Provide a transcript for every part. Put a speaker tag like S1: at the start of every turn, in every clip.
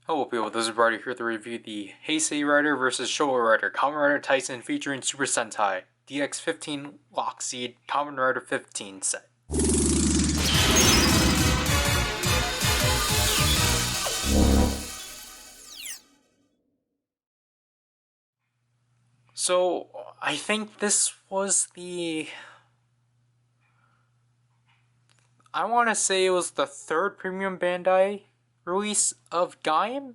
S1: Hello people, this is Ryder here to review the Heisei Ryder vs Showa Ryder Kamen Rider Taisen featuring Super Sentai DX15 Lockseed Kamen Rider 15 set. So, I think this was I want to say it was the third premium Bandai release of Gaim?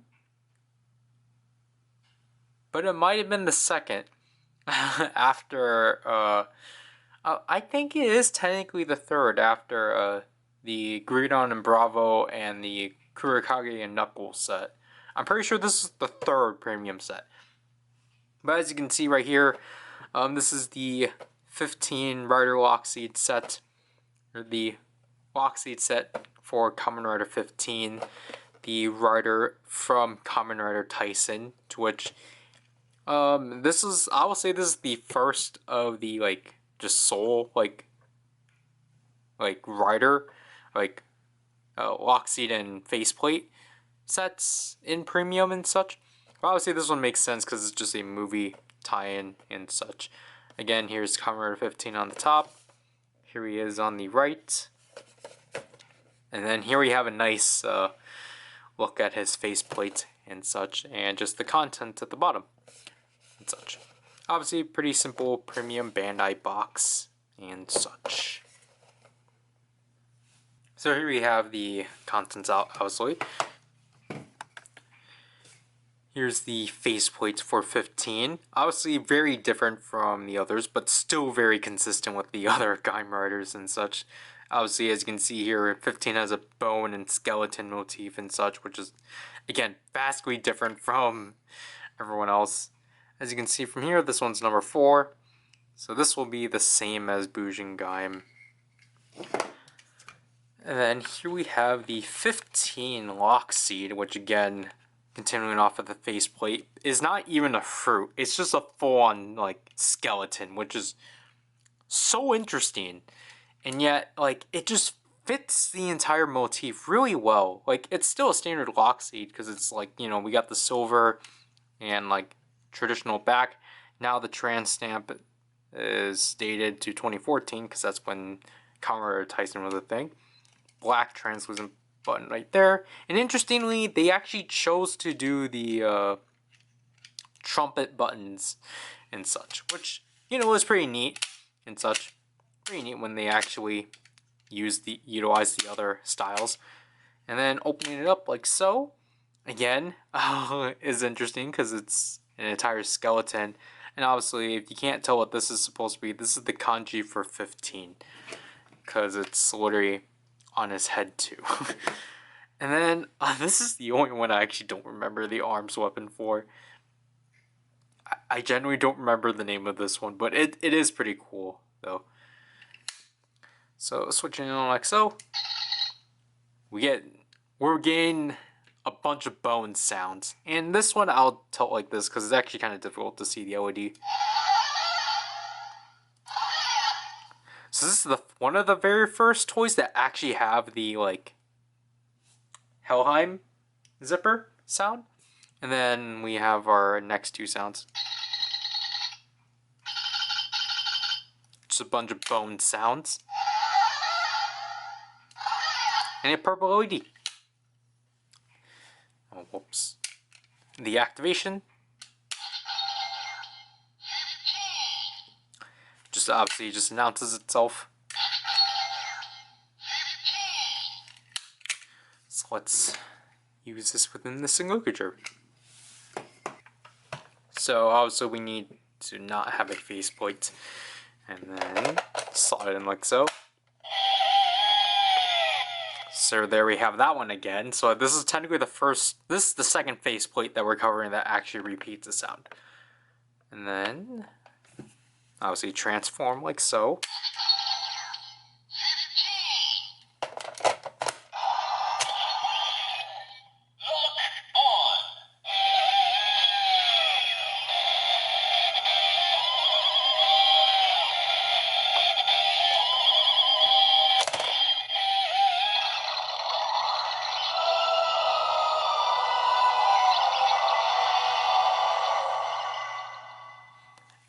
S1: But it might have been the second after, I think it is technically the third after the Gridon and Bravo and the Kurikage and Knuckles set. I'm pretty sure this is the third premium set. But as you can see right here, this is the 15 Ryder Lockseed set, or the Lockseed set for Kamen Rider 15, the Ryder from Kamen Rider Taisen, to which this is, I will say this is the first of the just soul Ryder Lockseed and faceplate sets in premium and such. But obviously this one makes sense because it's just a movie tie-in and such. Again, here's Kamen Rider 15 on the top. Here he is on the right. And then here we have a nice look at his faceplate and such, and just the content at the bottom and such. Obviously, pretty simple premium Bandai box and such. So here we have the contents out, obviously. Here's the faceplates for 15. Obviously very different from the others, but still very consistent with the other Kamen Riders and such. Obviously, as you can see here, 15 has a bone and skeleton motif and such, which is, again, vastly different from everyone else. As you can see from here, this one's number 4. So this will be the same as Bujin Gaim. And then here we have the 15 Lockseed, which again, continuing off of the faceplate, is not even a fruit. It's just a full-on skeleton, which is so interesting. And yet, it just fits the entire motif really well. It's still a standard Lockseed because it's we got the silver and traditional back. Now the trans stamp is dated to 2014 because that's when Kamen Rider Taisen was a thing. Black translucent button right there. And interestingly, they actually chose to do the trumpet buttons and such, which was pretty neat and such. Pretty neat when they actually utilize the other styles. And then opening it up like so, again, is interesting because it's an entire skeleton. And obviously, if you can't tell what this is supposed to be, this is the kanji for 15, because it's literally on his head too. And then this is the only one I actually don't remember the arms weapon for. I generally don't remember the name of this one, but it is pretty cool though. So switching on like so, we're getting a bunch of bone sounds. And this one I'll tell like this because it's actually kind of difficult to see the LED. So this is one of the very first toys that actually have the Helheim zipper sound. And then we have our next two sounds. Just a bunch of bone sounds. And a purple LED. Oh, whoops. The activation. Just obviously just announces itself. So let's use this within the Sengoku. So obviously we need to not have a faceplate. And then slot it in like so. So there we have that one again. So this is technically this is the second faceplate that we're covering that actually repeats the sound. And then, obviously transform like so.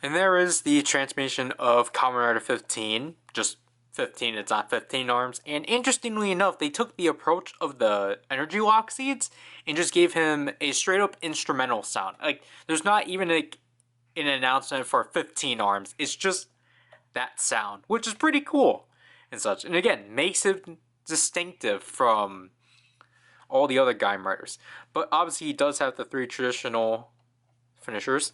S1: And there is the transformation of Kamen Rider 15, just 15, it's not 15 arms. And interestingly enough, they took the approach of the energy Lockseeds and just gave him a straight up instrumental sound. Like, there's not even an announcement for 15 arms, it's just that sound, which is pretty cool and such. And again, makes it distinctive from all the other Kamen Riders. But obviously, he does have the 3 traditional finishers.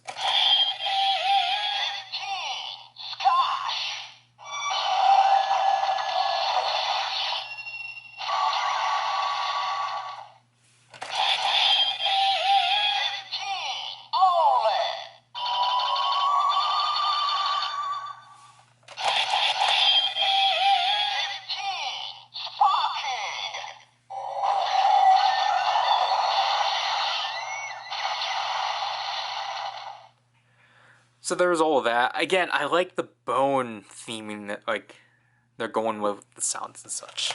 S1: So there's all of that. Again, I like the bone theming that, like, they're going with the sounds and such.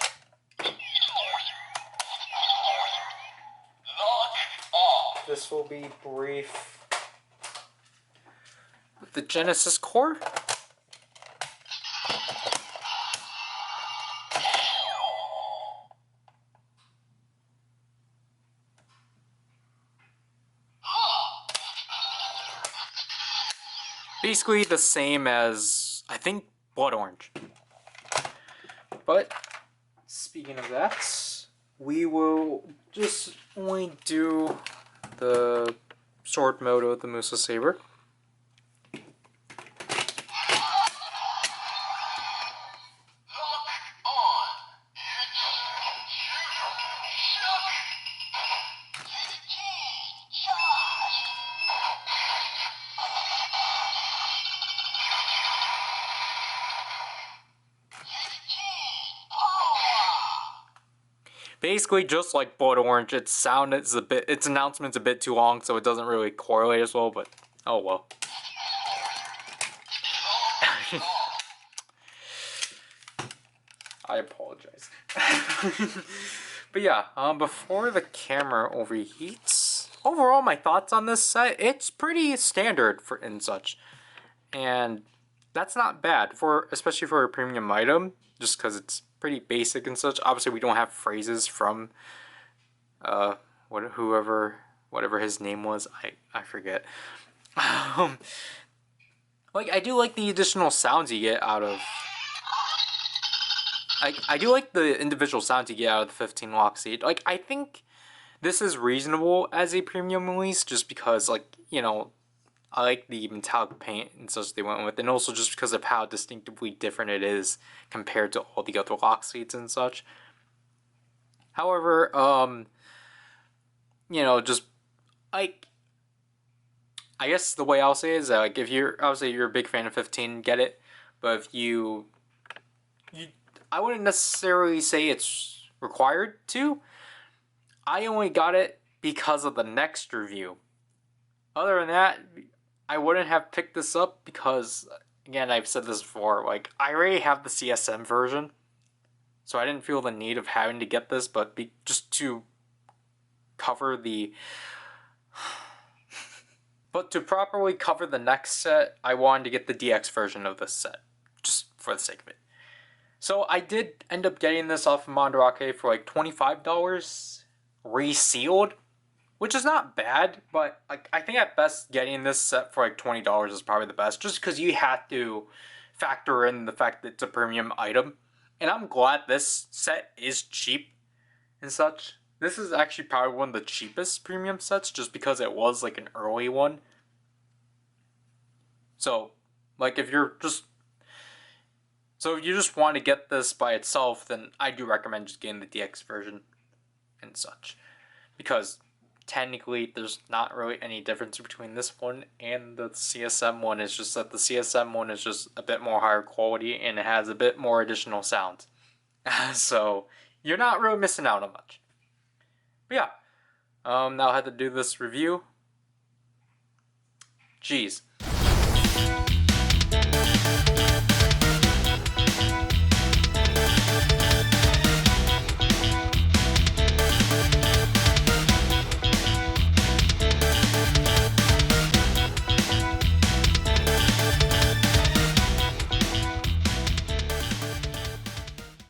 S1: This will be brief. The Genesis core. Basically the same as, I think, Blood Orange. But, speaking of that, we will just only do the sword mode of the Musa Saber. Basically, just like Blood Orange, its sound is its announcement's a bit too long, so it doesn't really correlate as well. But oh well. I apologize. But yeah, before the camera overheats, overall my thoughts on this set, it's pretty standard for and such, and that's not bad for, especially for a premium item, just because it's pretty basic and such. Obviously, we don't have phrases from whatever his name was. I forget. Like, I do like the additional sounds you get out of. I do like the individual sounds you get out of the 15 Lockseed. Like, I think this is reasonable as a premium release, just because, like, you know, I like the metallic paint and such they went with, and also just because of how distinctively different it is compared to all the other Lockseeds and such. However, you know, just, like, I guess the way I'll say it is that, like, if you're, obviously you're a big fan of 15, get it, but if you I wouldn't necessarily say it's required to. I only got it because of the next review. Other than that, I wouldn't have picked this up because, again, I've said this before, like, I already have the CSM version, so I didn't feel the need of having to get this, but just to cover the... But to properly cover the next set, I wanted to get the DX version of this set, just for the sake of it. So I did end up getting this off of Mandarake for like $25, resealed, which is not bad, but I think at best getting this set for like $20 is probably the best, just because you have to factor in the fact that it's a premium item. And I'm glad this set is cheap and such. This is actually probably one of the cheapest premium sets, just because it was like an early one. So, like, if you just want to get this by itself, then I do recommend just getting the DX version and such. Because technically there's not really any difference between this one and the CSM one. It's just that the CSM one is just a bit more higher quality and it has a bit more additional sounds. So you're not really missing out on much. But yeah, now I had to do this review. Jeez.